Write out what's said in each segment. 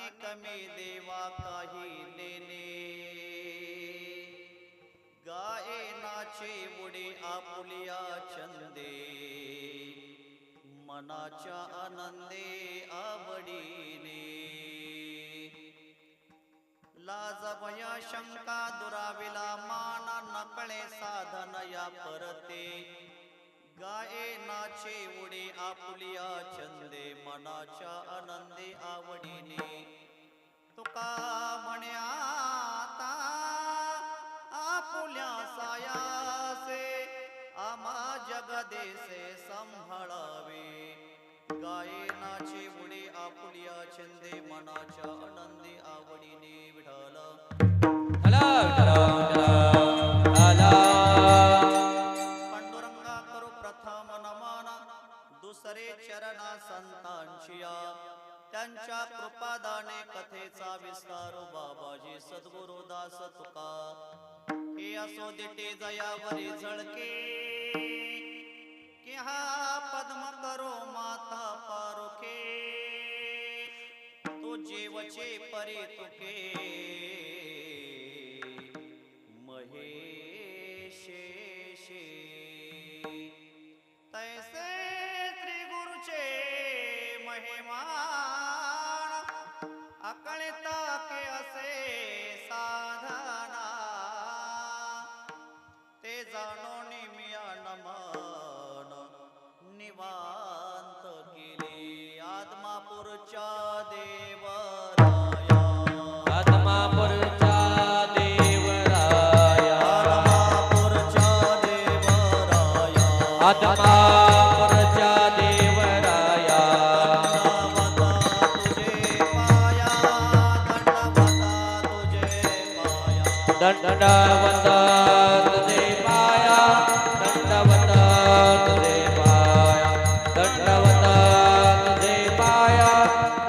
अनेक मे देवा काही लेणे गाये नाचे उडे आपुलिया छंदे मनाच्या आनंदे आवडीने लाज भय शंका दुराविला मान नकळे साधन या परते गाये नाचे उडे आपुलिया छंदे मनाच्या आनंदे आवडीने तुका म्हणे आता आपुल्या सायासे आम्हा जगदेसे संभाळावे गाये नाचे उडे आपुलिया छंदे मनाच्या आनंदे आवडीने विठ्ठल पांडुरंगा करू प्रथम नमन दुसरे चरणा संतांचिया त्यांच्या कृपादाने कथेचा विस्तार बाबाजी सद्गुरु दास तुका हे असो दिटे जयावरी झळके की हा पद्म करो माता पारुखे तो जेवचे परी तुके महेशे तैसे श्री गुरुचे महिमान अकळता के असे साधना ते जाणून मिया नमन निवांत केले आत्मापूरच्या देवराया आत्मापूरच्या देवराया आत्मापूरच्या देवराया आत्मापूरच्या देवराया दंडवत तुझे पाया दंडवत तुझे पाया दंडवत तुझे पाया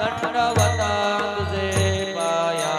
दंडवत तुझे पाया दंडवत तुझे पाया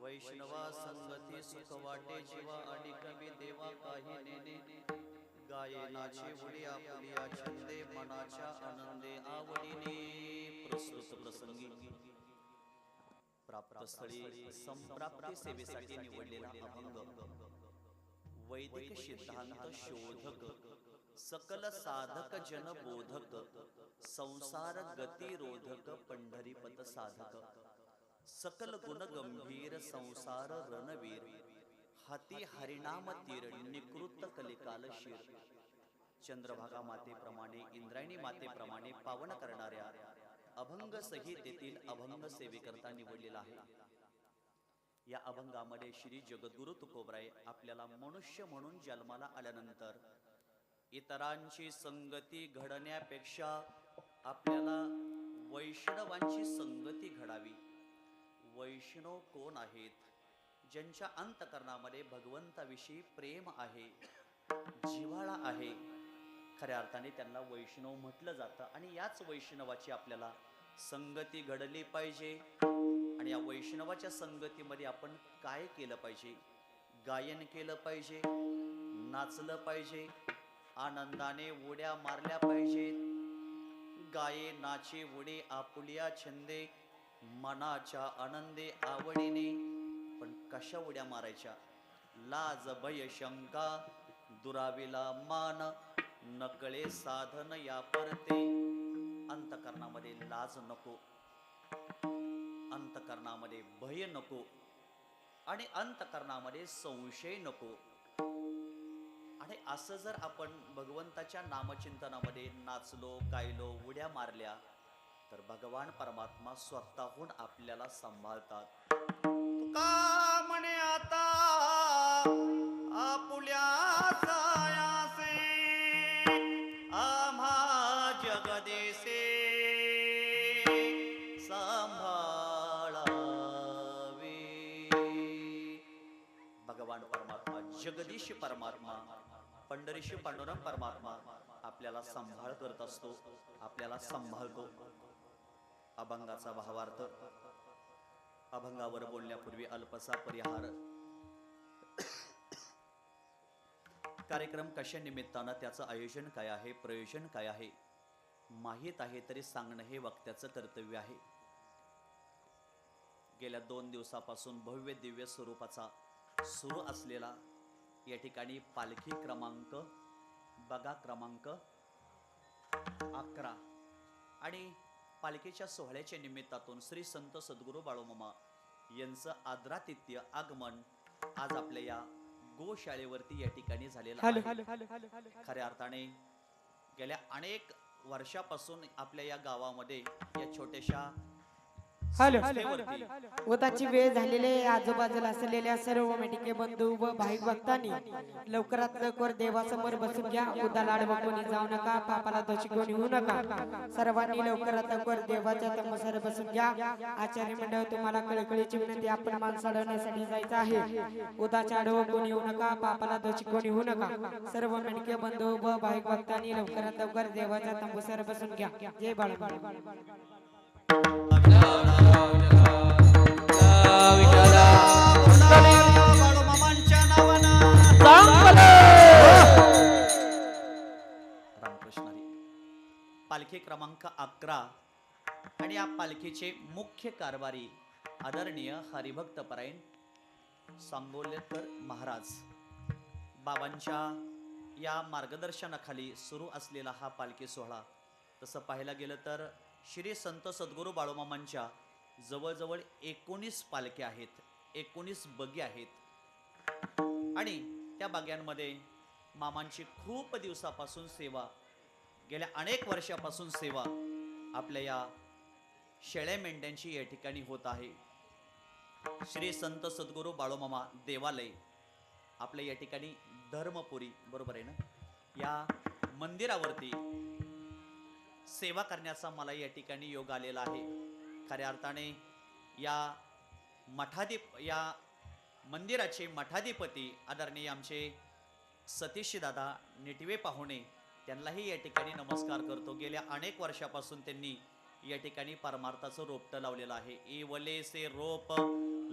वैष्णवा संगती सुख वाटे जीवा आणि कवी देवा काही नेने गाये नाचे उडी आपुलिया छंदे मनाच्या आनंदे आवडीने प्रस्तुत प्रसंगी प्राप्त स्थळी संप्राप्ती सेवेसाठी निवडलेला अभंग वैदिक सिद्धांत शोधक सकल साधक जन बोधक संसार गती रोधक पंढरीपत साधक सकल गुण गंभीर संसार रणवीर हाती हरिनाम तीर निकृत कलिकाल शीर चंद्रभागा मातेप्रमाणे इंद्रायणी मातेप्रमाणे पावन करणाऱ्या अभंग संहितेतील अभंग सेवेकरता निवडलेला आहे। या अभंगामध्ये श्री जगद्गुरु तुकोबराय आपल्याला मनुष्य म्हणून जन्माला आल्यानंतर इतरांची संगती घडण्यापेक्षा आपल्याला वैष्णवांची संगती घडावी। वैष्णव कोण आहेत? ज्यांच्या अंतकरणामध्ये भगवंताविषयी प्रेम आहे, जिव्हाळा आहे, खऱ्या अर्थाने त्यांना वैष्णव म्हटलं जातं। आणि याच वैष्णवाची आपल्याला संगती घडली पाहिजे। आणि या वैष्णवाच्या संगतीमध्ये आपण काय केलं पाहिजे? गायन केलं पाहिजे, नाचलं पाहिजे, आनंदाने उड्या मारल्या पाहिजेत। गाये नाचे उडे आपुलिया छंदे मनाच्या आनंदे आवडीने। पण कशा उड्या मारायच्या? लाज भय शंका दुराविला मान नकळे साधन या परते। अंतकरणामध्ये लाज नको, अंतकरणामध्ये भय नको आणि अंतकरणामध्ये संशय नको। आणि असं जर आपण भगवंताच्या नामचिंतनामध्ये नाचलो गायलो उड्या मारल्या तर भगवान परमात्मा स्वतःहून आपल्याला सांभाळतात. तुका म्हणे आता आपुल्या सायासे आम्हा जगदेसे सांभाळावे. भगवान परमात्मा जगदीश परमात्मा पंढरीशी पांडुरंग परमात्मा आपल्याला सांभाळ करत असतो, आपल्याला सांभाळतो. अभंगाचा भावार्थ. अभंगावर बोलण्यापूर्वी अल्पसा परिहार. कार्यक्रम कशा निमित्तानं, त्याचं आयोजन काय आहे, प्रयोजन काय आहे माहीत आहे तरी सांगणं हे वक्त्याचं कर्तव्य आहे. गेल्या 2 दिवसापासून भव्य दिव्य स्वरूपाचा सुरू असलेला या ठिकाणी पालखी क्रमांक बघा, क्रमांक 11 आणि पालखीच्या सोहळ्याच्या निमित्तातून श्री संत सद्गुरू बाळूमामा यांचं आदरातिथ्य आगमन आज आपल्या या गोशाळेवरती या ठिकाणी झालेलं आहे. खऱ्या अर्थाने गेल्या अनेक वर्षापासून आपल्या या गावामध्ये या छोट्याशा उदाची वेळ झालेले आजूबाजूला असलेल्या सर्व मेटिके बंधू व भाविक भक्तांनी लवकरात लवकर देवासमोर बसून घ्या. उदा लाड कोणी जाऊ नका, पापाला दोषी कोणी होऊ नका. सर्वांनी लवकरात लवकर देवाच्या तमसर बसून घ्या. आचार्य मंडळ तुम्हाला कळकळीची विनंती, आपण मान चढवण्यासाठी जायचं आहे. उदाच्या आडवं कोणी येऊ नका, पापाला दोषी कोणी होऊ नका. सर्व मेटिके बंधू व भाविक भक्तांनी लवकरात लवकर देवाच्या तंबूसर बसून घ्या. जय बाळूमामा. बाळूमामांच्या नावानं रामकृष्ण हरी. पालखी क्रमांक 11 आणि या पालखीचे मुख्य कारभारी आदरणीय हरिभक्त परायण सांगोलेकर महाराज बाबांच्या या मार्गदर्शनाखाली सुरू असलेला हा पालखी सोहळा. तसं पाहायला गेलं तर श्री संत सद्गुरू बाळूमामांच्या जवळजवळ 19 पालख्या आहेत, 19 बगी आहेत आणि त्या बाग्यांमध्ये मामांची खूप दिवसापासून सेवा, गेल्या अनेक वर्षापासून सेवा आपल्या या शेळ्या मेंढ्यांची या ठिकाणी होत आहे. श्री संत सद्गुरू बाळूमामा देवालय आपल्या या ठिकाणी धर्मपुरी, बरोबर आहे ना, या मंदिरावरती सेवा करण्याचा मला या ठिकाणी योग आलेला आहे. खऱ्या अर्थाने या मंदिराचे मठाधिपती आदरणीय आमचे सतीश दादा निटवे पाहुणे, त्यांनाही या ठिकाणी नमस्कार करतो. गेल्या अनेक वर्षापासून त्यांनी या ठिकाणी परमार्थाचं रोपटं लावलेलं आहे. इवलेसे रोप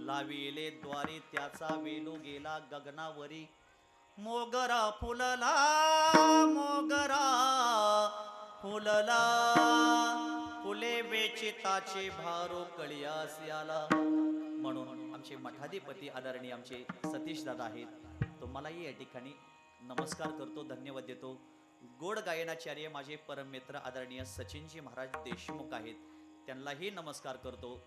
लाविले द्वारी, त्याचा वेलू गेला गगनावरी. मोगरा फुलला, मोगरा फुलला, फुले वेचिताचे भारो कळियास आला. म्हणून आमचे मठाधिपती आदरणीय आमचे सतीश दादा आहेत, तुम्हालाही या ठिकाणी नमस्कार करतो, धन्यवाद देतो. गोड गायनाचार्य माझे परममित्र आदरणीय सचिनजी महाराज देशमुख आहेत, त्यांनाही नमस्कार करतो.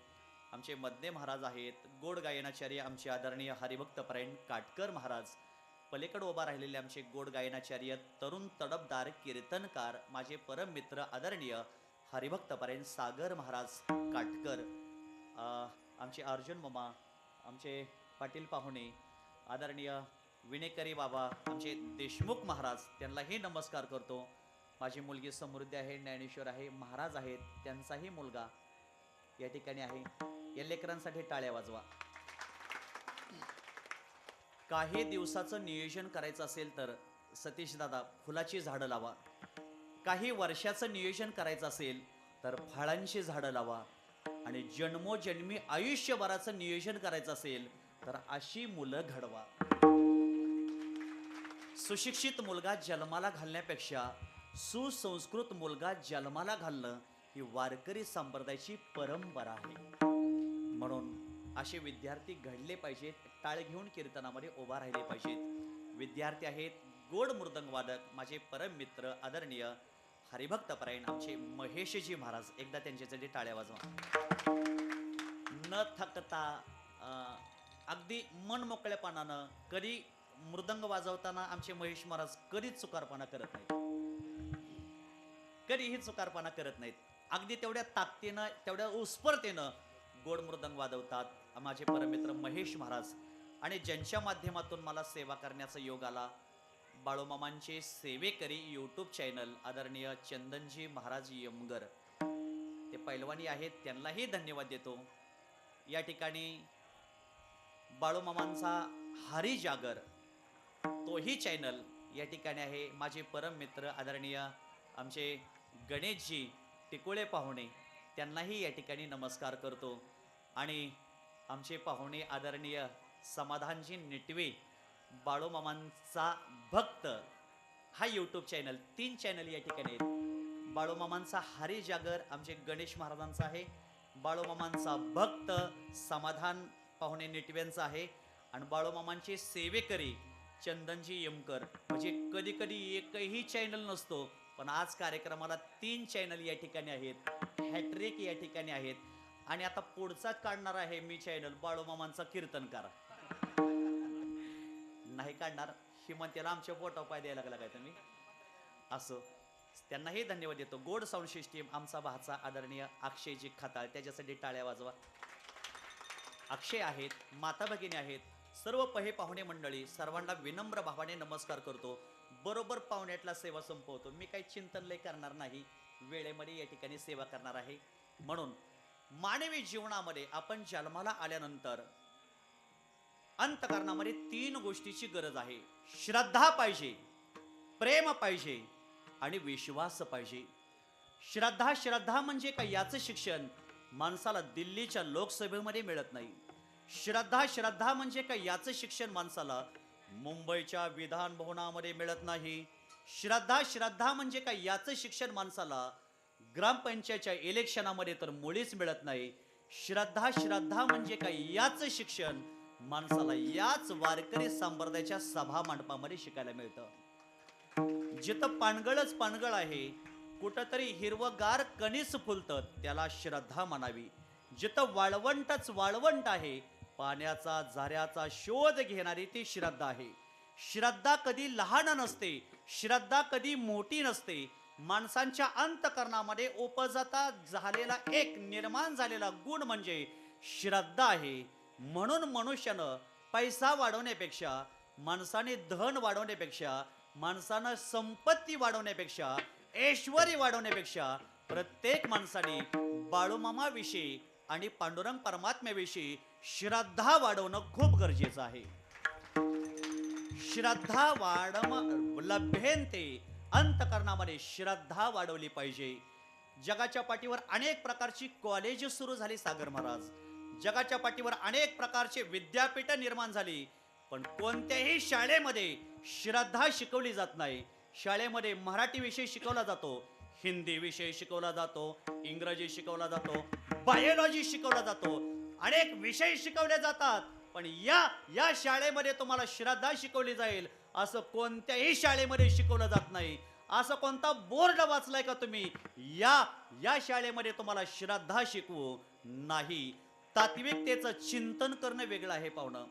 आमचे मधने महाराज आहेत. गोड गायनाचार्य आमचे आदरणीय हरिभक्त परायण काटकर महाराज. पलीकडे उभा राहिलेले आमचे गोड गायनाचार्य तरुण तडपदार कीर्तनकार माझे परम मित्र आदरणीय हरिभक्त परायण सागर महाराज काटकर. आमचे अर्जुन मामा, आमचे पाटील पाहुणे आदरणीय विनेकरी बाबा, आमचे देशमुख महाराज, त्यांनाही नमस्कार करतो. माझी मुलगी समृद्धी आहे, ज्ञानेश्वर आहे, महाराज आहेत, त्यांचाही मुलगा या ठिकाणी आहे. या लेकरांसाठी टाळ्या वाजवा. काही दिवसाचं नियोजन करायचं असेल तर सतीश दादा फुलाची झाडं लावा. काही वर्षाचं नियोजन करायचं असेल तर फळांची झाडं लावा. आणि जन्मोजन्मी आयुष्यभराचं नियोजन करायचं असेल तर अशी मुलं घडवा. सुशिक्षित मुलगा जन्माला घालण्यापेक्षा सुसंस्कृत मुलगा जन्माला घालणं ही वारकरी संप्रदायाची परंपरा आहे. म्हणून असे विद्यार्थी घडले पाहिजेत, टाळ घेऊन कीर्तनामध्ये उभा राहिले पाहिजेत. विद्यार्थी आहेत गोड मृदंग वादक माझे परम मित्र आदरणीय हरिभक्त परायण आमचे महेशजी महाराज. एकदा त्यांच्यासाठी टाळ्या वाजवा. न थकता अगदी मन मोकळेपणानं, कधी मृदंग वाजवताना आमचे महेश महाराज कधीच चुकारपणा करत नाहीत, कधीही चुकारपणा करत नाहीत. अगदी तेवढ्या ताकदीनं तेवढ्या उत्स्फूर्तेनं गोड मृदंग वाजवतात माझे परमित्र महेश महाराज. आणि ज्यांच्या माध्यमातून मला सेवा करण्याचा योग आला, बाळूमामांचे सेवेकरी यूट्यूब चॅनल आदरणीय चंदनजी महाराज यमगर, ते पैलवानी आहेत, त्यांनाही धन्यवाद देतो. या ठिकाणी बाळूमामांचा हरी जागर तोही चॅनल या ठिकाणी आहे. माझे परम मित्र आदरणीय आमचे गणेशजी टिकोळे पाहुणे, त्यांनाही या ठिकाणी नमस्कार करतो. आणि आमचे पाहुणे आदरणीय समाधानजी निटवे, बाळूमामांचा भक्त, हा यूट्यूब चॅनल, 3 चॅनल या ठिकाणी आहेत. बाळूमामांचा हरी जागर आमचे गणेश महाराजांचा आहे, बाळूमामांचा भक्त समाधान पाहुणे निटव्यांचा आहे, आणि बाळूमामांचे सेवेकरी चंदनजी यमकर. म्हणजे कधी कधी एकही चॅनल नसतो, पण आज कार्यक्रमाला 3 चॅनल या ठिकाणी आहेत, हॅट्रिक या ठिकाणी आहेत. आणि आता पुढचा काढणार आहे मी चॅनल बाळूमामांचा कीर्तनकार, नाही काढणार, श्रीमंतीला आमच्या पोटा पाय द्यायला लागला काय तुम्ही. असं त्यांनाही धन्यवाद देतो. गोड साऊंड सिस्टीम आमचा भाचा आदरणीय अक्षयजी खताळ, त्याच्यासाठी टाळ्या वाजवा. अक्षय आहेत, माता भगिनी आहेत, सर्व पाहुणे मंडळी, सर्वांना विनम्र भावाने नमस्कार करतो. बरोबर पाहुण्यातला सेवा संपवतो. मी काही चिंतन लय करणार नाही, वेळेमध्ये या ठिकाणी सेवा करणार आहे. म्हणून मानवी जीवनामध्ये आपण जन्माला आल्यानंतर अंतःकरणामध्ये 3 गोष्टीची गरज आहे. श्रद्धा पाहिजे, प्रेम पाहिजे आणि विश्वास पाहिजे. श्रद्धा म्हणजे काय, याचं शिक्षण माणसाला दिल्लीच्या लोकसभेमध्ये मिळत नाही. श्रद्धा म्हणजे काय, याचं शिक्षण माणसाला मुंबईच्या विधान भवनामध्ये मिळत नाही. श्रद्धा म्हणजे काय, याचं शिक्षण माणसाला ग्रामपंचायतच्या इलेक्शनामध्ये तर मुळीच मिळत नाही. श्रद्धा म्हणजे काय, याचं शिक्षण माणसाला याच वारकरी संप्रदायाच्या सभा मंडपामध्ये शिकायला मिळतं. जिथं पानगळच पानगळ आहे, कुठंतरी हिरवगार कणीस फुलतं, त्याला श्रद्धा म्हणावी. जिथं वाळवंटच वाळवंट आहे, पाण्याचा झऱ्याचा शोध घेणारी ती श्रद्धा आहे. श्रद्धा कधी लहान नसते, श्रद्धा कधी मोठी नसते. माणसांच्या अंतःकरणामध्ये उपजता झालेला एक निर्माण झालेला गुण म्हणजे श्रद्धा आहे. म्हणून मनुष्यानं पैसा वाढवण्यापेक्षा, माणसाने धन वाढवण्यापेक्षा, माणसानं संपत्ती वाढवण्यापेक्षा, ऐश्वर्य वाढवण्यापेक्षा प्रत्येक माणसाने बाळूमामाविषयी आणि पांडुरंग परमात्म्याविषयी श्रद्धा वाढवणं खूप गरजेचं आहे. श्रद्धा लभ्येंते, अंतःकरणामध्ये श्रद्धा वाढवली पाहिजे. जगाच्या पाठीवर अनेक प्रकारची कॉलेज सुरू झाली सागर महाराज, जगाच्या पाठीवर अनेक प्रकारचे विद्यापीठ निर्माण झाली, पण कोणत्याही शाळेमध्ये श्रद्धा शिकवली जात नाही. शाळेमध्ये मराठी विषय शिकवला जातो, हिंदी विषय शिकवला जातो, इंग्रजी शिकवला जातो, बायोलॉजी शिकवला जातो, अनेक विषय शिकवले जातात, पण या शाळेमध्ये तुम्हाला श्रद्धा शिकवली जाईल असं कोणत्याही शाळेमध्ये शिकवलं जात नाही. असं कोणता बोर्ड वाचलाय का तुम्ही, या शाळेमध्ये तुम्हाला श्रद्धा शिकवू नाही. तात्विकतेचं चिंतन करणं वेगळं आहे पाहुणं,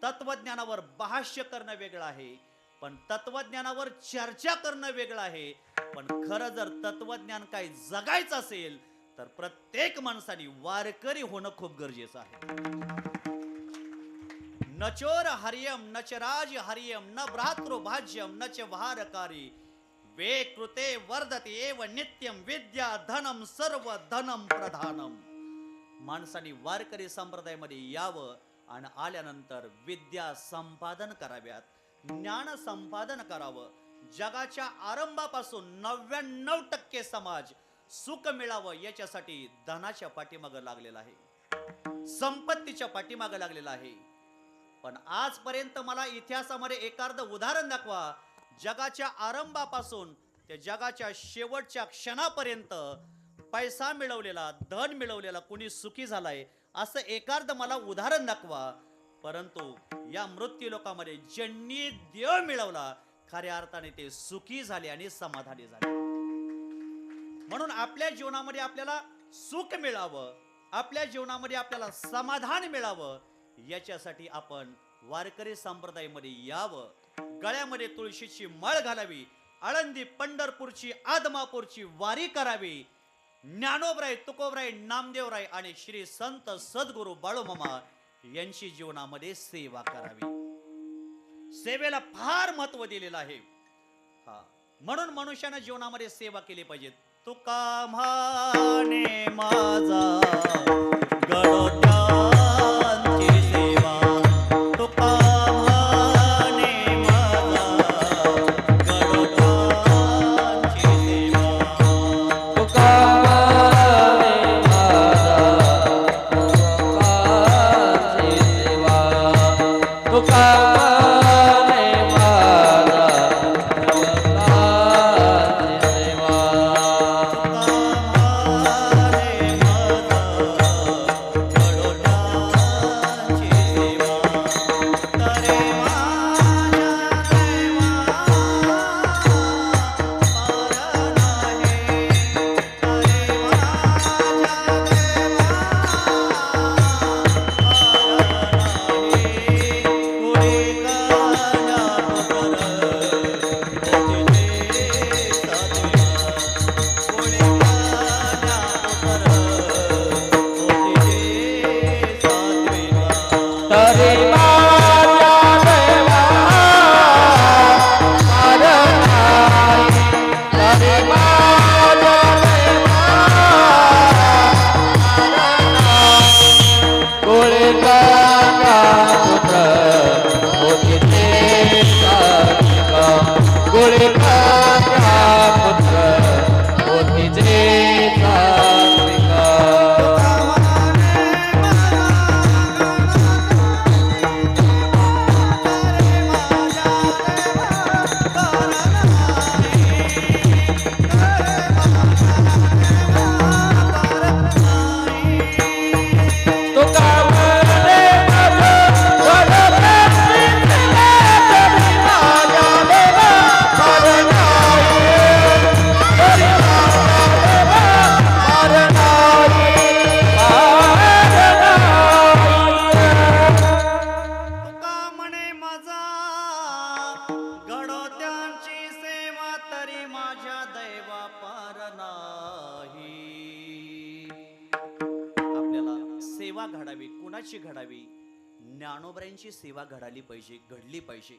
तत्वज्ञानावर भाष्य करणं वेगळं आहे, पण तत्वज्ञानावर चर्चा करणं वेगळं आहे. पण खरं जर तत्वज्ञान काय जगायचं असेल तर प्रत्येक माणसाने वारकरी होणं खूप गरजेचं आहे. न चोर हरियम न च राज हरियम न भ्रातृभाज्यम न च वारकारी वे कृते वर्धते एव नित्यम विद्या धनम सर्व धनम प्रधानम. माणसाने वारकरी संप्रदायामध्ये यावं आणि आल्यानंतर विद्या संपादन कराव्यात, ज्ञान संपादन करावं. जगाच्या आरंभापासून 99% समाज सुख मिळावं याच्यासाठी धनाच्या पाठीमागे लागलेला आहे, संपत्तीच्या पाठीमागे लागलेला आहे. पण आजपर्यंत मला इतिहासामध्ये एखादं उदाहरण दाखवा, जगाच्या आरंभापासून ते जगाच्या शेवटच्या क्षणापर्यंत पैसा मिळवलेला, धन मिळवलेला कोणी सुखी झालाय असं एखादं मला उदाहरण दाखवा. परंतु या मृत्यू लोकांमध्ये ज्यांनी देव मिळवला खऱ्या अर्थाने ते सुखी झाले आणि समाधानी झाले. म्हणून आपल्या जीवनामध्ये आपल्याला सुख मिळावं, आपल्या जीवनामध्ये आपल्याला समाधान मिळावं, याच्यासाठी आपण वारकरी संप्रदायामध्ये यावं, गळ्यामध्ये तुळशीची माळ घालावी, आळंदी पंढरपूरची आदमापूरची वारी करावी, ज्ञानोबराय, तुकोबराय, नामदेवराय आणि श्री संत सद्गुरू बाळूमामा यांची जीवनामध्ये सेवा करावी. सेवेला फार महत्व दिलेलं आहे. म्हणून मनुष्यानं जीवनामध्ये सेवा केली पाहिजे. तुका म्हणे माझा गडोत्यांची सेवा, तुका म्हणे माझा गडोत्यांची सेवा, तुका म्हणे माझा गडोत्यांची सेवा, तुका घडावी. कुणाची घडावी? ज्ञानोबरायांची सेवा घडली पाहिजे.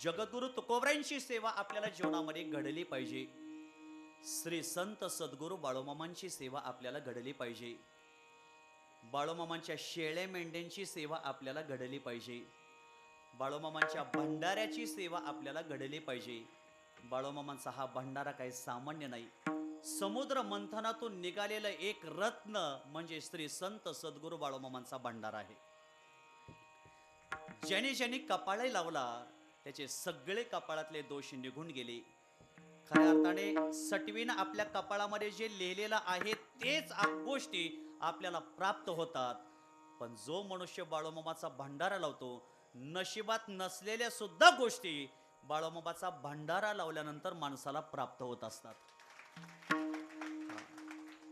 जगद्गुरु तुकोबरायांची सेवा आपल्याला जीवनामध्ये घडली पाहिजे. श्री संत सद्गुरू बाळूमामांची सेवा आपल्याला घडली पाहिजे. बाळूमामांच्या शेळ्या मेंढ्यांची सेवा आपल्याला घडली पाहिजे. बाळूमामांच्या भंडाऱ्याची सेवा आपल्याला घडली पाहिजे. बाळूमामांचा हा भंडारा काही सामान्य नाही. समुद्र मंथनातून निघालेलं एक रत्न म्हणजे श्री संत सद्गुरू बाळूमामांचा भंडारा आहे. ज्याने ज्याने कपाळही लावला त्याचे सगळे कपाळातले दोष निघून गेले. खऱ्या अर्थाने सटवीनं आपल्या कपाळामध्ये जे लिहिलेलं आहे तेच गोष्टी आपल्याला प्राप्त होतात. पण जो मनुष्य बाळूमामाचा भंडारा लावतो, नशिबात नसलेल्या सुद्धा गोष्टी बाळूमामाचा भंडारा लावल्यानंतर माणसाला प्राप्त होत असतात.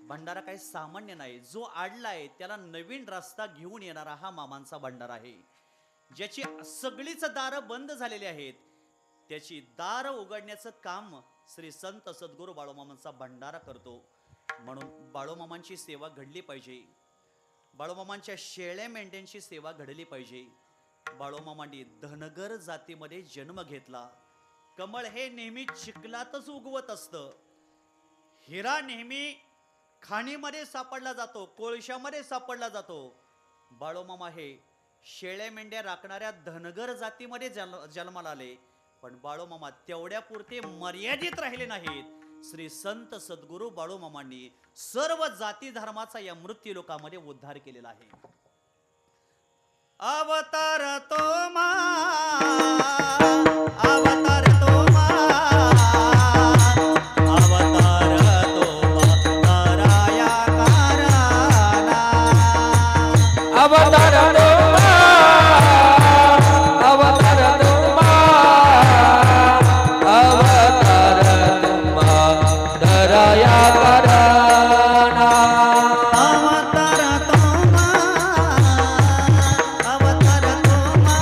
भंडारा काही सामान्य नाही. जो आडलाय त्याला नवीन रस्ता घेऊन येणारा हा मामांचा भंडारा आहे. ज्याची सगळीच दारं बंद झालेली आहेत त्याची दार उघडण्याचं काम श्री संत सद्गुरू बाळूमामांचा भंडारा करतो. म्हणून बाळूमामांची सेवा घडली पाहिजे. बाळूमामांच्या शेळ्या मेंढ्यांची सेवा घडली पाहिजे. बाळूमामांनी धनगर जातीमध्ये जन्म घेतला. कमळ हे नेहमी चिखलातच उगवत असतं. हिरा नेहमी खाणीमध्ये सापडला जातो, कोळशामध्ये सापडला जातो. बाळूमामा हे शेळ्या मेंढ्या राखणाऱ्या धनगर जातीमध्ये जन्माला आले. पण बाळूमामा तेवढ्या पुरते मर्यादित राहिले नाहीत. श्री संत सद्गुरू बाळूमामांनी सर्व जाती धर्माचा या मृत्यू लोकामध्ये उद्धार केलेला आहे. अवतार तो मा, अवतार तो मा, अवतार तो मा, कराया कारणा, अवतार तो मा, अवतार तो मा, अवतार तो मा, कराया कारणा. अवतार तो मा, अवतार तो मा,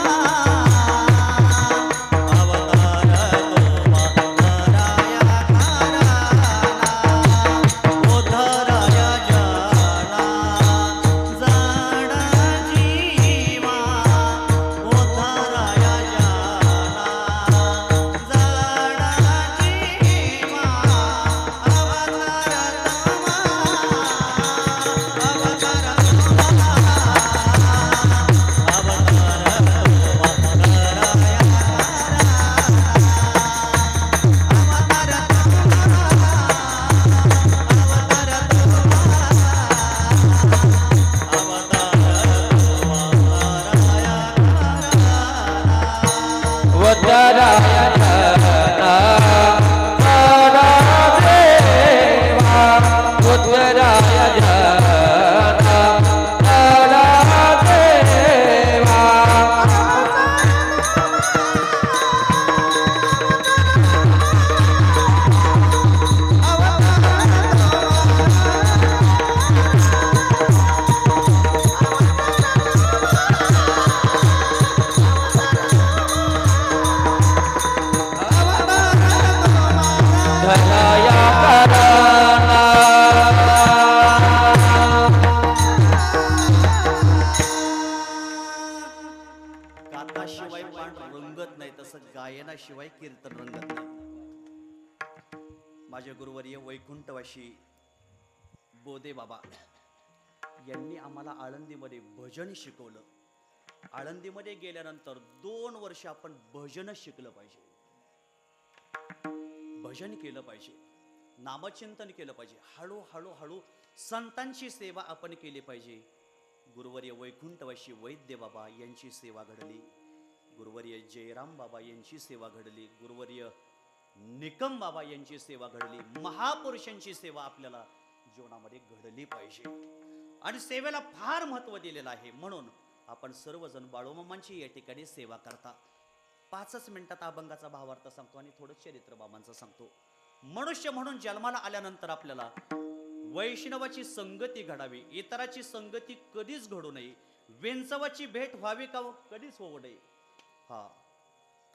गाताशिवाय पान रंगत नाही, तसं गायनाशिवाय कीर्तन रंगत नाही. माझे गुरुवर्य वैकुंठवाशी बोधे बाबा यांनी आम्हाला आळंदीमध्ये भजन शिकवलं. आळंदीमध्ये गेल्यानंतर 2 वर्ष आपण भजन शिकलं पाहिजे, भजन केलं पाहिजे, नामचिंतन केलं पाहिजे. हळू संतांची सेवा आपण केली पाहिजे. गुरुवर्य वैकुंठवाशी वैद्य बाबा यांची सेवा घडली, गुरुवर्य जयराम बाबा यांची सेवा घडली, गुरुवर्य निकम बाबा यांची सेवा घडली. महापुरुषांची सेवा आपल्याला जीवनामध्ये घडली पाहिजे आणि सेवेला फार महत्व दिलेलं आहे. म्हणून आपण सर्वजण बाळूमामांची या ठिकाणी सेवा करता. 5च मिनिटात अभंगाचा भावार्थ सांगतो आणि थोडं चरित्र बाबांचं सांगतो. मनुष्य म्हणून जन्माला आल्यानंतर आपल्याला वैष्णवाची संगती घडावी, इतराची संगती कधीच घडू नये, विंचवाची भेट व्हावी का कधीच होऊ नये.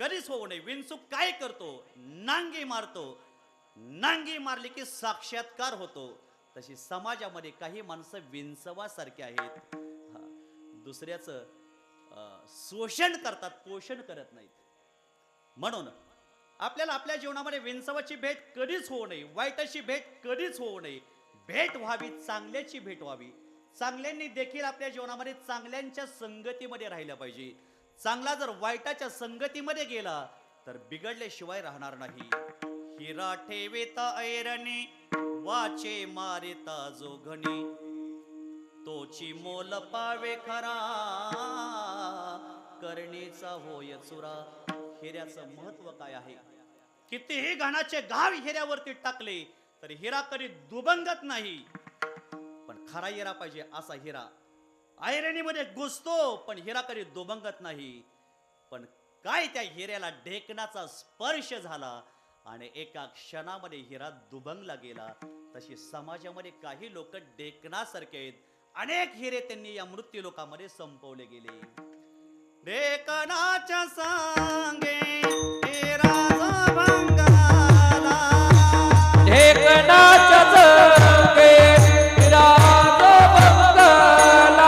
कधीच होऊ नये. विंचूक काय करतो? नांगी मारतो. नांगी मारली की साक्षात्कार होतो. तशी समाजामध्ये काही माणसं विंचवासारखे आहेत, दुसऱ्याचं शोषण करतात, पोषण करत नाहीत. म्हणून आपल्याला आपल्या जीवनामध्ये विंचवाची भेट कधीच होऊ नये, वाईटाची भेट कधीच होऊ नये. भेट व्हावी, चांगल्याची भेट व्हावी. चांगल्यांनी देखील आपल्या जीवनामध्ये चांगल्यांच्या संगतीमध्ये राहिलं पाहिजे. चांगला जर वाईटाच्या संगतीमध्ये गेला तर बिघडल्याशिवाय राहणार नाही. हिरा ठेवेता ऐरणी, वाचे मारिता जोघणी, तोची मोल पावे खरा, करणीचा होय चुरा. हिऱ्याचं महत्व काय आहे? कितीही घाणाचे घाव हिऱ्यावरती टाकले तर हिरा कधी दुबंगत नाही, पण खरा हिरा पाहिजे. असा हिरा ऐरणीमध्ये घुसतो पण हिरा कधी दुबंगत नाही. पण काय त्या हिऱ्याला ढेकणाचा स्पर्श झाला आणि एका क्षणामध्ये हिरा दुबंगला गेला. तशी समाजामध्ये काही लोक ढेकणासारखे आहेत. अनेक हिरे त्यांनी या मृत्यू लोकांमध्ये संपवले गेले. ढेकणाच्या सांगे हिरा भंगाला, ढेकणाच्या संगे राज बंगाला,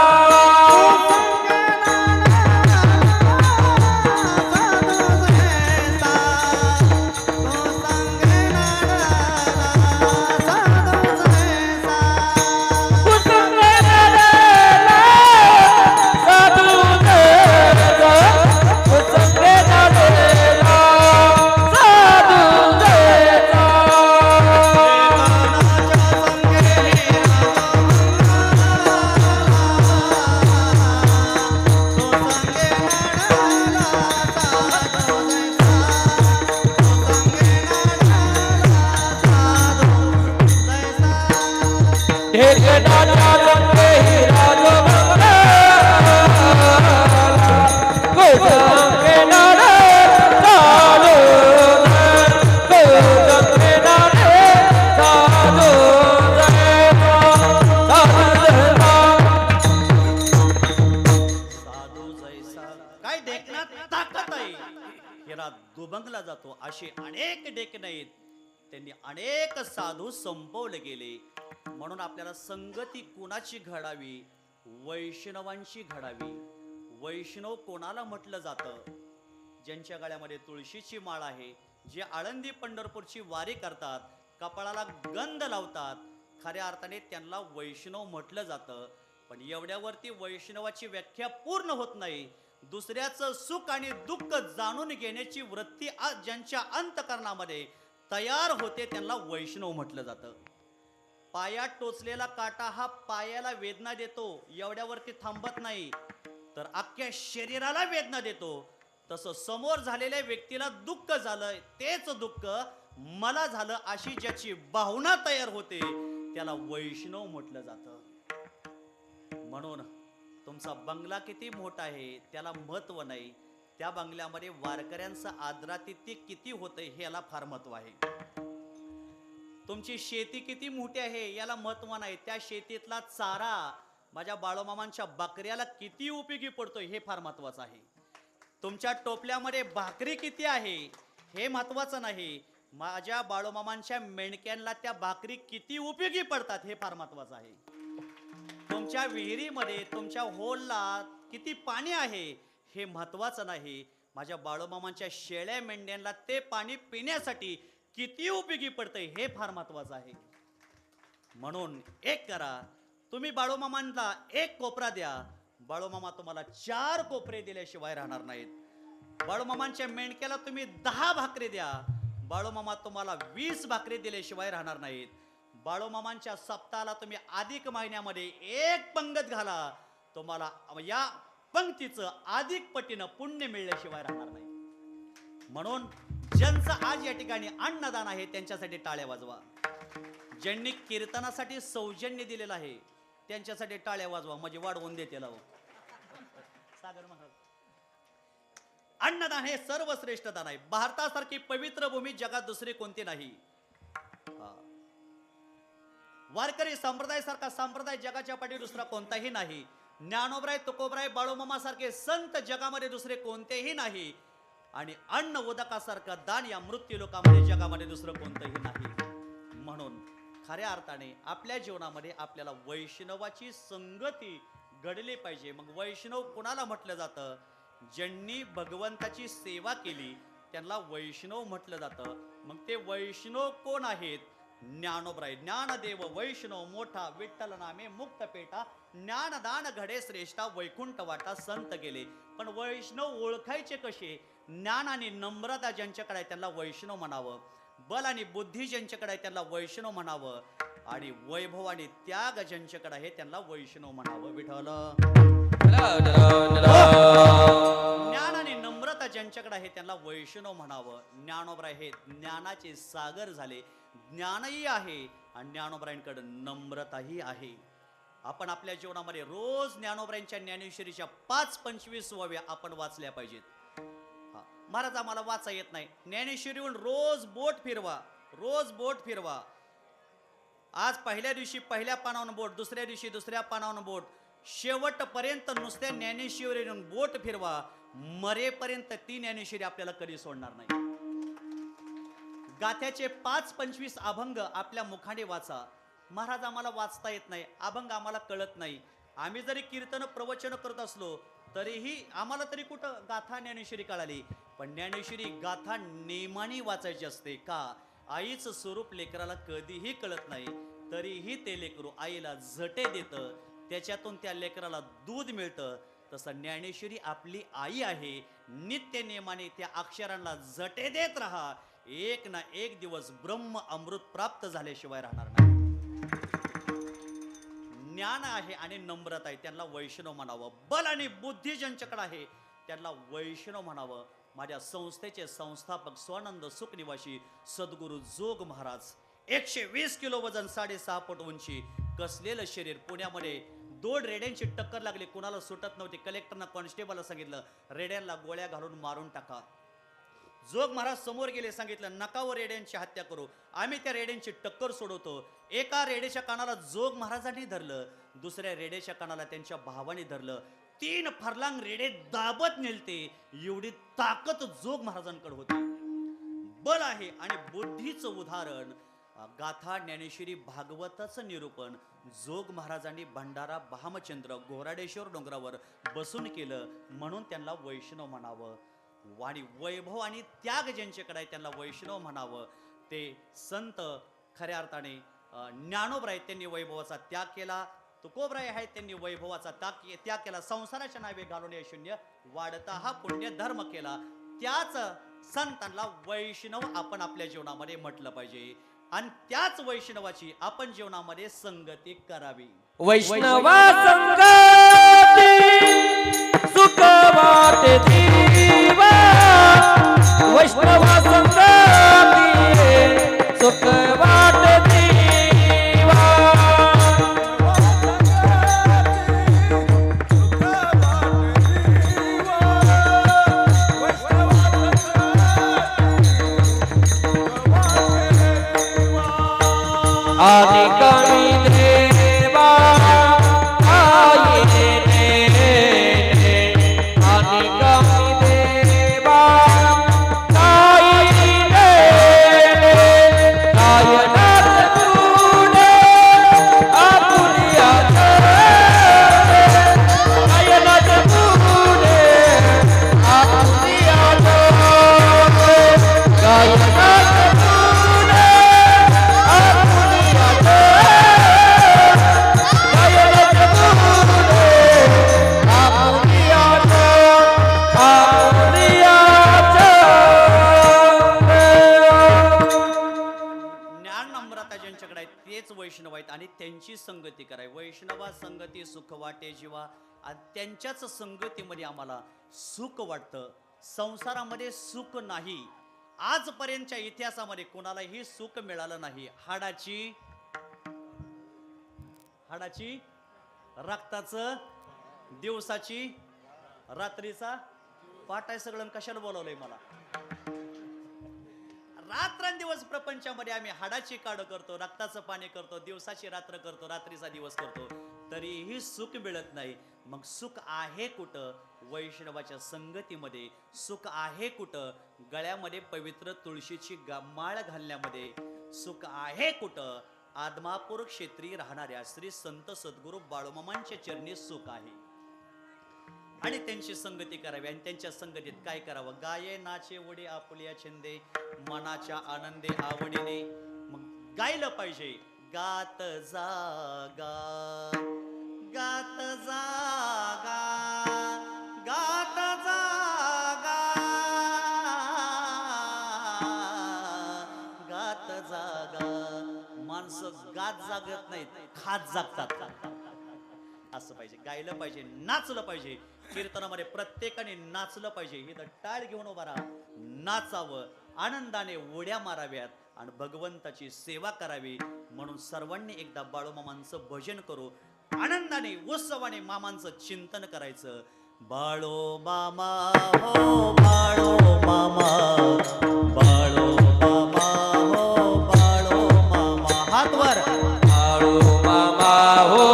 दुबंगला जातो. असे अनेक ढेकणे आहेत, त्यांनी अनेक साधू संपवले गेले. म्हणून आपल्याला संगती कोणाची घडावी? वैष्णवांची घडावी. वैष्णव कोणाला म्हटलं जातं? ज्यांच्या गळ्यामध्ये तुळशीची माळ आहे, जे आळंदी पंढरपूरची वारी करतात, कपाळाला गंध लावतात, खऱ्या अर्थाने त्यांना वैष्णव म्हटलं जातं. पण एवढ्यावरती वैष्णवाची व्याख्या पूर्ण होत नाही. दुसऱ्याचं सुख आणि दुःख जाणून घेण्याची वृत्ती ज्यांच्या अंतकरणामध्ये तयार होते त्यांना वैष्णव म्हटलं जातं. पायात टोचलेला काटा हा पायाला वेदना देतो, एवढ्यावरती थांबत नाही, तर अख्ख्या शरीराला वेदना देतो. तसं समोर झालेल्या व्यक्तीला दुःख झालं, तेच दुःख मला झालं अशी ज्याची भावना तयार होते त्याला वैष्णव म्हटलं जातं. म्हणून तुमचा बंगला किती मोठा आहे त्याला महत्व नाही, त्या बंगल्यामध्ये वारकऱ्यांचं आदरातिथ्य किती होतंय हे याला फार महत्व आहे. तुमची शेती किती मोठी आहे याला महत्व नाही, त्या शेतीतला चारा माझ्या बाळूमामांच्या बकऱ्याला किती उपयोगी पडतोय हे फार महत्वाचं आहे. तुमच्या टोपल्यामध्ये भाकरी किती आहे हे महत्वाचं नाही, माझ्या बाळूमामांच्या मेंढक्यांना त्या भाकरी किती उपयोगी पडतात हे फार महत्वाचं आहे. तुमच्या विहिरीमध्ये तुमच्या होलला किती पाणी आहे हे महत्वाचं नाही. माझ्या बाळूमामांच्या शेळ्या मेंढ्यांना ते पाणी पिण्यासाठी किती उपयोगी पडतंय हे फार महत्वाचं आहे. म्हणून एक करा, तुम्ही बाळूमामांना एक कोपरा द्या, बाळूमामा तुम्हाला 4 कोपरे दिल्याशिवाय राहणार नाहीत. बाळूमामांच्या मेंढक्याला तुम्ही 10 भाकरी द्या, बाळूमामा तुम्हाला 20 भाकरी दिल्याशिवाय राहणार नाहीत. बाळूमामांच्या सप्ताहाला तुम्ही अधिक महिन्यामध्ये एक पंगत घाला, तुम्हाला या पंक्तीचं अधिक पटीनं पुण्य मिळल्याशिवाय राहणार नाही. म्हणून ज्यांचं आज या ठिकाणी अन्नदान आहे त्यांच्यासाठी टाळ्या वाजवा. ज्यांनी कीर्तनासाठी सौजन्य दिलेलं आहे त्यांच्यासाठी टाळ्या वाजवा, म्हणजे वाढवून देते लाव. सागर महाराज, अन्नदान हे सर्वश्रेष्ठ दान आहे. भारतासारखी पवित्र भूमी जगात दुसरी कोणती नाही. वारकरी संप्रदाय सारखा संप्रदाय जगाच्या पाठी दुसरा कोणताही नाही. ज्ञानोबराय, तुकोबराय, बाळूमामा सारखे संत जगामध्ये दुसरे कोणतेही नाही. आणि अन्न उदकासारखं दान या मृत्यू लोकांमध्ये जगामध्ये दुसरं कोणतंही नाही. म्हणून खऱ्या अर्थाने आपल्या जीवनामध्ये आपल्याला वैष्णवाची संगती घडली पाहिजे. मग वैष्णव कुणाला म्हटलं जातं? ज्यांनी भगवंताची सेवा केली त्यांना वैष्णव म्हटलं जातं. मग ते वैष्णव कोण आहेत? ज्ञानोबराय, ज्ञानदेव वैष्णव मोठा, विठ्ठल नामे मुक्त पेटा, ज्ञानदान घडे श्रेष्ठा, वैकुंठ वाटा संत गेले. पण वैष्णव ओळखायचे कसे? ज्ञान आणि नम्रता ज्यांच्याकडे आहे त्यांना वैष्णव म्हणावं, बल आणि बुद्धी ज्यांच्याकडे आहे त्यांना वैष्णव म्हणावं, आणि वैभव आणि त्याग ज्यांच्याकडे आहे त्यांना वैष्णव म्हणावं. विठ्ठल, ज्ञान आणि नम्रता ज्यांच्याकडे आहे त्यांना वैष्णव म्हणावं. ज्ञानोबराय हे ज्ञानाचे सागर झाले. ज्ञानही आहे आणि ज्ञानोबरायांकडे नम्रताही आहे. आपण आपल्या जीवनामध्ये रोज ज्ञानोबरायांच्या ज्ञानेश्वरीच्या 5-25 ओव्या आपण वाचल्या पाहिजेत. महाराज आम्हाला वाचा येत नाही, ज्ञानेश्वरीहून रोज बोट फिरवा, रोज बोट फिरवा. आज पहिल्या दिवशी पहिल्या पानावर बोट, दुसऱ्या दिवशी दुसऱ्या पानावर बोट, शेवटपर्यंत नुसत्या ज्ञानेश्वरीहून बोट फिरवा. मरेपर्यंत ती ज्ञानेश्वरी आपल्याला कधी सोडणार नाही. गाथ्याचे 5-25 अभंग आपल्या मुखाने वाचा. महाराज आम्हाला वाचता येत नाही, अभंग आम्हाला कळत नाही. आम्ही जरी कीर्तन प्रवचन करत असलो तरीही आम्हाला तरी कुठं गाथा ज्ञानेश्वरी कळाली. पण ज्ञानेश्वरी गाथा नेमाने वाचायची असते. का? आईचं स्वरूप लेकराला कधीही कळत नाही, तरीही ते लेकरू आईला झटे देतं, त्याच्यातून त्या लेकराला दूध मिळतं. तसं ज्ञानेश्वरी आपली आई आहे. नित्य नेमाने त्या अक्षरांना झटे देत राहा. एक ना एक दिवस ब्रह्म अमृत प्राप्त झाल्याशिवाय राहणार नाही. ज्ञान आहे आणि नम्रता आहे त्यांना वैष्णव म्हणावं. बल आणि बुद्धी ज्यांच्याकडे आहे त्यांना वैष्णव म्हणावं. माझ्या संस्थेचे संस्थापक स्वानंद सुखनिवासी सद्गुरू जोग महाराज, 120 किलो वजन, 6.5 फूट उंची, कसलेलं शरीर. पुण्यामध्ये 2 रेड्यांची टक्कर लागली, कुणाला सुटत नव्हती. कलेक्टरनं कॉन्स्टेबलला सांगितलं रेड्यांना गोळ्या घालून मारून टाका. जोग महाराज समोर गेले, सांगितलं नका व रेड्यांची हत्या करू, आम्ही त्या रेड्यांची टक्कर सोडवतो. एका रेड्याच्या कानाला जोग महाराजांनी धरलं, दुसऱ्या रेड्याच्या कानाला त्यांच्या भावाने धरलं. 3 फरलांग रेडे दाबत नेलते. एवढी ताकद जोग महाराजांकडे होती. बल आहे आणि बुद्धीचं उदाहरण गाथा ज्ञानेश्वरी भागवताचं निरूपण जोग महाराजांनी भंडारा भामचंद्र गोराडेश्वर डोंगरावर बसून केलं. म्हणून त्यांना वैष्णव म्हणावं. वाणी वैभव आणि त्याग ज्यांच्याकडे आहे त्यांना वैष्णव म्हणावं. ते संत खऱ्या अर्थाने ज्ञानोबराय त्यांनी वैभवाचा त्याग केला. तुकोबराय आहेत त्यांनी वैभवाचा त्याग केला. संसाराच्या नावे घालून हे शून्य वाढता हा पुण्य धर्म केला. त्याच संतांना वैष्णव आपण आपल्या जीवनामध्ये म्हटलं पाहिजे आणि त्याच वैष्णवाची आपण जीवनामध्ये संगती करावी. वैष्णवा संगती सुख वाटे जीवा, वैष्णवा संगती सुख वाटे जीवा. आदि कमी देवा आये रे, आदि कमी देवा आये रे. त्यांच्याकडे आहेत तेच वैष्णव आहेत आणि त्यांची संगती कराय. वैष्णवा संगती सुख वाटे जीवा, आणि त्यांच्याच संगतीमध्ये आम्हाला सुख वाटतं. संसारामध्ये सुख नाही, आजपर्यंतच्या इतिहासामध्ये कोणालाही सुख मिळालं नाही. हाडाची रक्ताचं, दिवसाची रात्रीचा पाठ आहे सगळं. कशाला बोलावलंय मला? रात्रंदिवस प्रपंचामध्ये आम्ही हाडाची काढ करतो, रक्ताचं पाणी करतो, दिवसाची रात्र करतो, रात्रीचा दिवस करतो, तरीही सुख मिळत नाही. मग सुख आहे कुठं? वैष्णवाच्या संगतीमध्ये. सुख आहे कुठं? गळ्यामध्ये पवित्र तुळशीची माळ घालण्यामध्ये. सुख आहे कुठं? आदमापूर क्षेत्री राहणाऱ्या श्री संत सद्गुरू बाळूमामांच्या चरणी सुख आहे. आणि त्यांची संगती करावी. आणि त्यांच्या संगतीत काय करावं? गाये नाचे वडे आपुलिया छंदे, मनाच्या आनंदे आवडीने. मग गायलं पाहिजे. गात जागा, गात जागा, गात जागा, गात जागा. माणसं गात जागत नाहीत, खात जागतात. असं पाहिजे. गायलं पाहिजे, नाचलं पाहिजे. कीर्तनामध्ये प्रत्येकाने नाचलं पाहिजे. इथं टाळ घेऊन उभा राहा, नाचावं, आनंदाने उड्या माराव्यात आणि भगवंताची सेवा करावी. म्हणून सर्वांनी एकदा बाळूमामांचं भजन करू. आनंदाने उत्सवाने मामांचं चिंतन करायचं. बाळो मामा हो बाळो मामा, बाळो मामा हो बाळो मामा. हात वर. बाळू मामा हो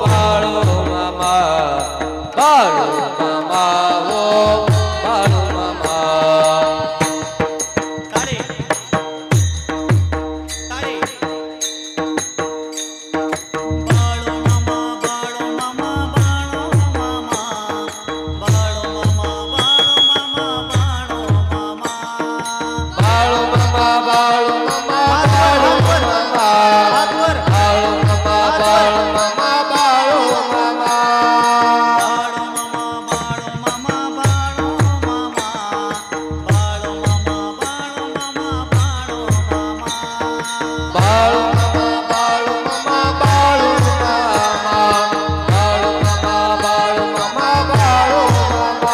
बाळू मामा, बाळू मामा हो बाळू मामा. टाळे टाळे. बाळो मामा बाळो मामा बाळो मामा, बाळो मामा बाळो मामा बाळो मामा. बाळू मामा बाळू मामा बाळू मामा, हात वर. बाळू मामा बाळू मामा बाळू मामा. बाळो मामा बाळो मामा, बाळो मामा बाळो मामा बाळो मामा, बाळो मामा. बाळू मामा बाळू मामा बाळू मामा, बाळू मामा बाळू मामा, बाळू मामा.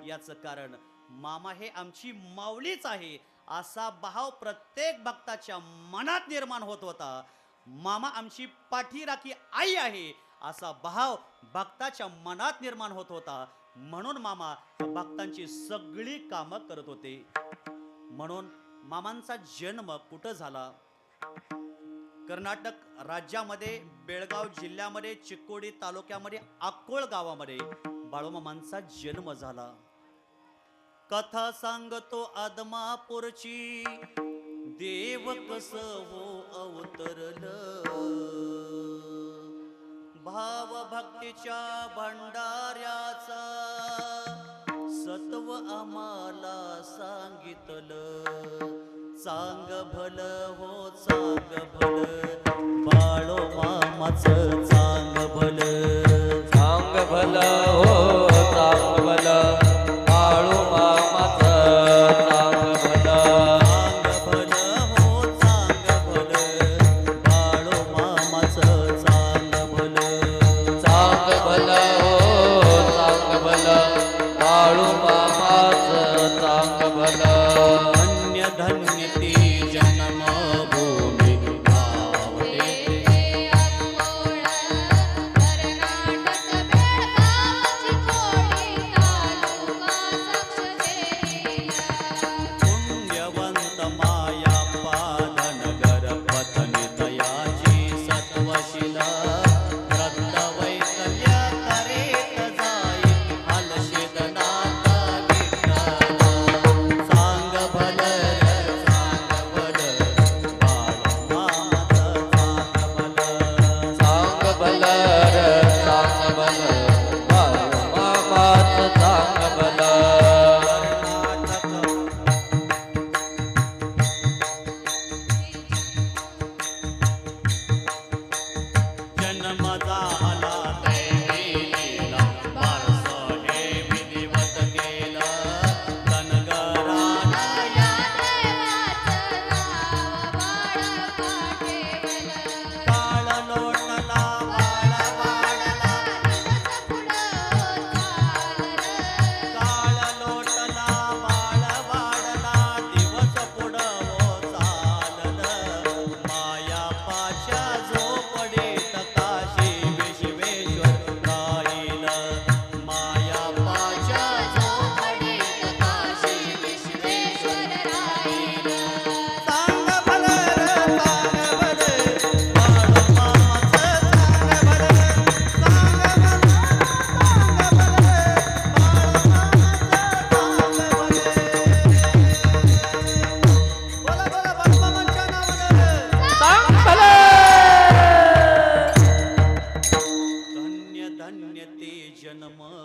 याचं कारण मामा हे आमची माऊलीच आहे असा भाव प्रत्येक भक्ताच्या मनात निर्माण होत होता. मामा आमची पाठीराखी आई आहे असा भाव भक्ताच्या मनात निर्माण होत होता. म्हणून मामा भक्तांची सगळी कामं करत होते. म्हणून मामांचा जन्म कुठं झाला? कर्नाटक राज्यामध्ये बेळगाव जिल्ह्यामध्ये चिक्कोडी तालुक्यामध्ये अक्कोळ गावामध्ये बाळूमामांचा जन्म झाला. कथा सांगतो आदमापूरची, देव कस हो अवतरलं. भाव भक्तीच्या भंडाऱ्याचा सत्व आम्हाला सांगितलं. चांग भल हो चांग भल, बाळूमामाचं चांग भल. चांग भल हो चांग भल,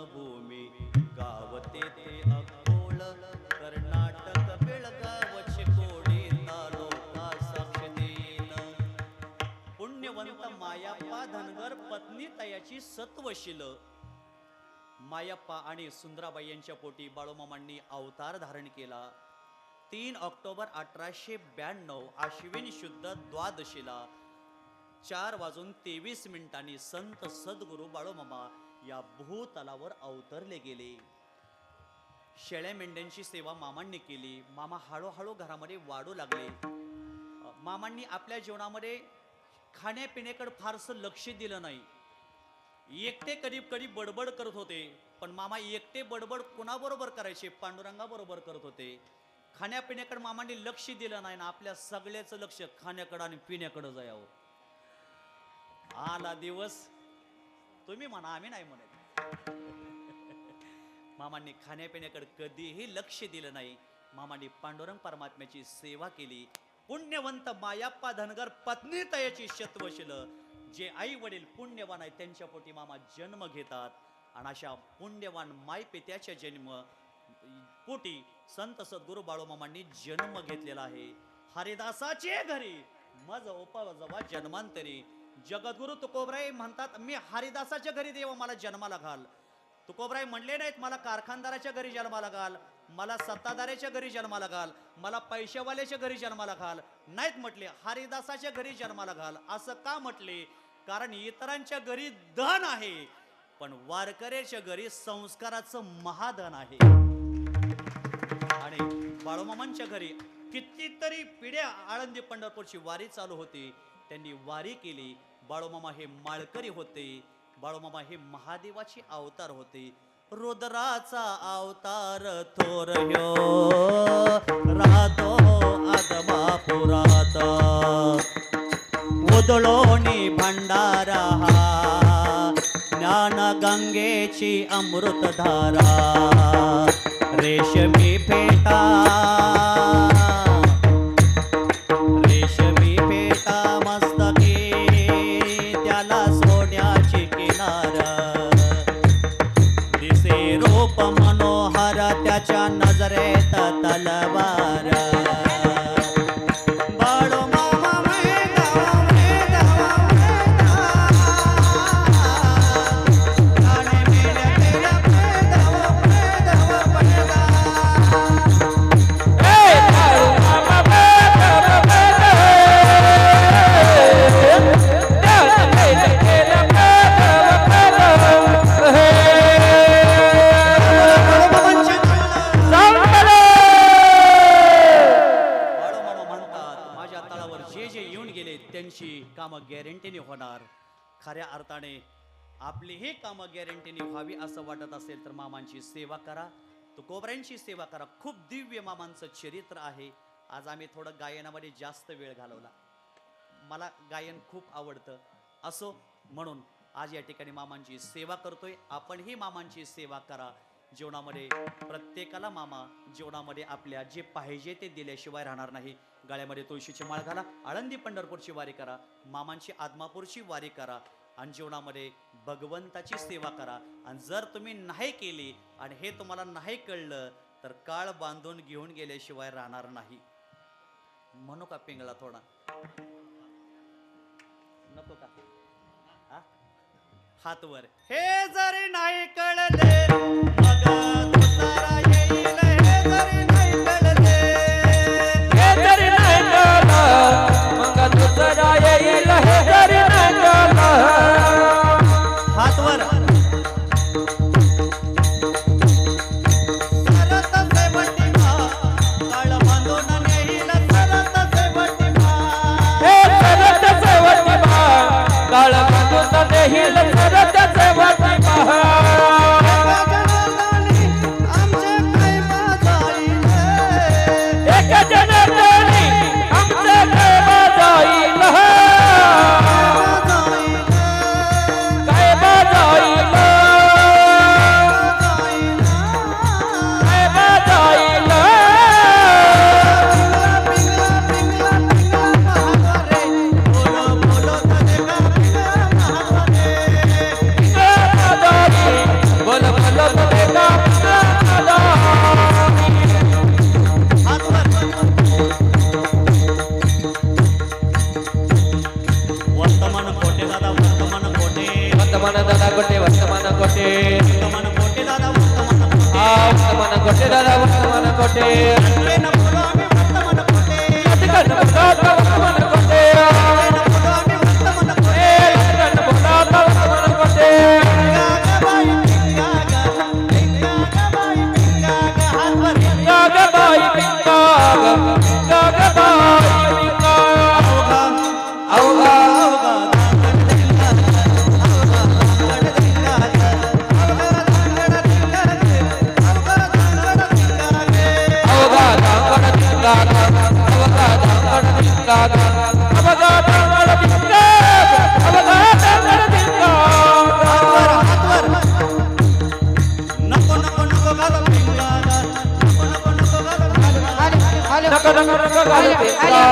जन्मभूमी गाव तेथे अकोळ कर्नाटक बेळगाव चिकोडी तालुका साक्ष देईन. पुण्यवंत मायाप्पा धनगर पत्नी तयाची सत्वशील मायाप्पा आणि सुंदराबाई यांच्या पोटी बाळूमामांनी अवतार धारण केला. 3 ऑक्टोबर 1892 आश्विन शुद्ध द्वादशीला 4:23 संत सद्गुरू बाळूमामा या भूतलावर अवतरले गेले. शेळ्या मेंढ्यांची सेवा मामांनी केली. मामा हळूहळू घरामध्ये वाढू लागले. मामांनी आपल्या जीवनामध्ये खाण्यापिण्याकडे फारसं लक्ष दिलं नाही. एकटे कधी बडबड करत होते, पण मामा एकटे बडबड कुणाबरोबर करायचे? पांडुरंगाबरोबर करत होते. खाण्यापिण्याकडे मामांनी लक्ष दिलं नाही ना आपल्या सगळ्याचं लक्ष खाण्याकडे आणि पिण्याकडे जायवं. आला दिवस, तुम्ही म्हणा आम्ही नाही म्हणत, मामांनी खाण्यापिण्याकडे कधीही लक्ष दिलं नाही. मामांनी पांडुरंग परमात्म्याची सेवा केली. पुण्यवंत मायाप्पा धनगर पत्नी तयाची शतवशील जे आई वडील पुण्यवान आहेत त्यांच्या पोटी मामा जन्म घेतात. आणि अशा पुण्यवान माय पित्याच्या जन्म पोटी संत सद्गुरू बाळूमामांनी जन्म घेतलेला आहे. हरिदासाचे घरी मज उपजवा जन्मांतरी. जगद्गुरु तुकोबराय म्हणतात, मी हरिदासाच्या घरी देवा मला जन्माला घाल. तुकोबराय म्हणले नाहीत मला कारखानदाराच्या घरी जन्माला घाल, मला सत्ताधाऱ्याच्या घरी जन्माला घाल, मला पैशावाल्याच्या घरी जन्माला घाल. नाहीत म्हटले हरिदासाच्या घरी जन्माला घाल. असं का म्हटले? कारण इतरांच्या घरी धन आहे, पण वारकऱ्याच्या घरी संस्काराचं महाधन आहे. आणि बाळूमामांच्या घरी कितीतरी पिढ्या आळंदी पंढरपूरची वारी चालू होती. त्यांनी वारी केली. बाळूमामा हे माळकरी होते. बाळूमामा हे महादेवाचे अवतार होते. रुद्राचा अवतार थोर ह्यो राहतो आदमापुरात. उदळोनी भंडारा हा ज्ञान गंगेची अमृतधारा. रेशमी फेटा रेशमी फेटा मस्तकी त्याला सोन्याची किनार. दिसे रूप मनोहर त्याच्या नजरेत तलवार. कामं गॅरंटीने होणार. खऱ्या अर्थाने आपली ही कामं गॅरंटीने व्हावी असं वाटत असेल तर मामांची सेवा करा, तुकोबरायांची सेवा करा. खूप दिव्य मामांचं चरित्र आहे. आज आम्ही थोडं गायनामध्ये जास्त वेळ घालवला. मला गायन खूप आवडतं असो म्हणून आज या ठिकाणी मामांची सेवा करतोय. आपणही मामांची सेवा करा. जीवनामध्ये प्रत्येकाला मामा जीवनामध्ये आपल्या जे पाहिजे ते दिल्याशिवाय राहणार नाही. गळ्यामध्ये तुळशीची माळ घाला, आळंदी पंढरपूरची वारी करा, मामांची आदमापूरची वारी करा आणि जीवनामध्ये भगवंताची सेवा करा. आणि जर तुम्ही नाही केली आणि हे तुम्हाला नाही कळलं तर काळ बांधून घेऊन गेल्याशिवाय राहणार नाही. म्हणू का पिंगळा थोडा? नको का? हात वर. हे जरी नाही कळले मग तुतारा येईल. हे जरी नाही कळले हे जरी नाही कळलं मग तुझरा येईल. हे जरी नाही कळलं. हात वर. सरत सेवटी मा काळ बांधून नेईल. सरत सेवटी मा हे सरत सेवटी मा काळ बांधून नेईल. सरत सेवटी मा वर्तमान कोटे दादा वर्तमान कोटे वर्तमान कोटे दादा वर्तमान कोटे ट्रेन बोलो आम्ही वर्तमान कोटे लटकन बोलाता वर्तमान कोटे ट्रेन बोलो आम्ही वर्तमान कोटे लटकन बोलाता वर्तमान कोटे गागाबाई पिंगागा गागाबाई पिंगा अवघा अवघा दांगड पिंगागा अवघा दांगड पिंगागा अवघा दांगड पिंगागा अवघा दांगड पिंगागा नको नको नको गाला पिंगागा नको नको नको गाला नक नक नक गाल पिंगागा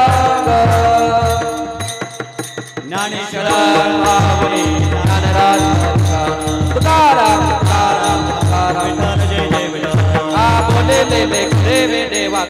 ज्ञानेश्वर आवडी ज्ञानराज तुकाराम तुकाराम तुकाराम विठ्ठल जय जय विठ्ठल बोले ले देवा